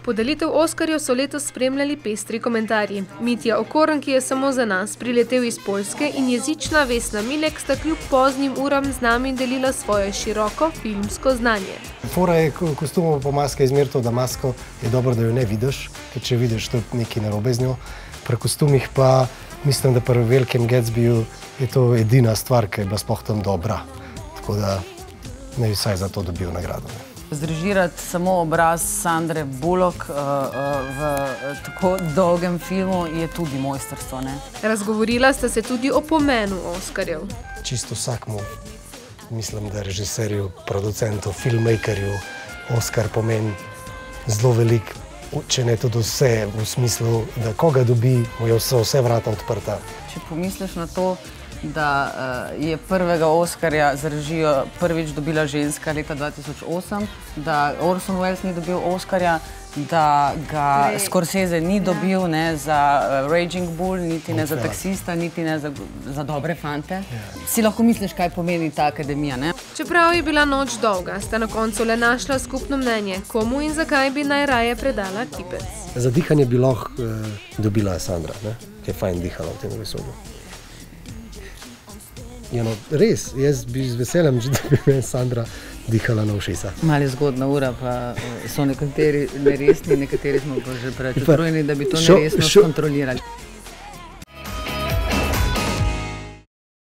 Podelitev Oskarjev so letos spremljali pestri komentarji. Mitja Okorn, ki je samo za nas priletel iz Poljske, in jezična Vesna Milek sta kljub poznim uram z nami delila svoje široko filmsko znanje. Fora je kostumov po maske izmer to, da masko je dobro, da jo ne vidiš, ker če vidiš, to je nekaj narobe z njo. Pri kostumih pa mislim, da pri Velikem Gatsbyju je to edina stvar, ki je bila sploh tam dobra. Tako da ne bi vsaj za to dobil nagrado. Zrežirati samo obraz Sandre Bullock v tako dolgem filmu je tudi mojstrstvo, ne? Razgovorila sta se tudi o pomenu Oskarjev. Čisto vsakmu, mislim, da režiserju, producentu, filmmakerju Oskar pomeni zelo velik, če ne tudi vse, v smislu, da koga dobi, mu je vse vrata odprta. Če pomisliš na to, da je prvega Oskarja za režijo prvič dobila ženska leta 2008, da Orson Welles ni dobil Oskarja, da ga Scorsese ni dobil za Raging Bull, niti ne za Taksista, niti ne za Dobre fante. Si lahko misliš, kaj pomeni ta akademija, ne? Čeprav je bila noč dolga, sta na koncu le našla skupno mnenje, komu in zakaj bi najraje predala kipec. Za dihanje bi lahko dobila Sandra, ki je fajn dihala v tem vesolju. Res, jaz bi z veseljem, da bi me Sandra dihala na ušesa. Malo je zgodna ura, pa so nekateri neresni, nekateri smo pa že preveč utrujeni, da bi to neresnost kontrolirali.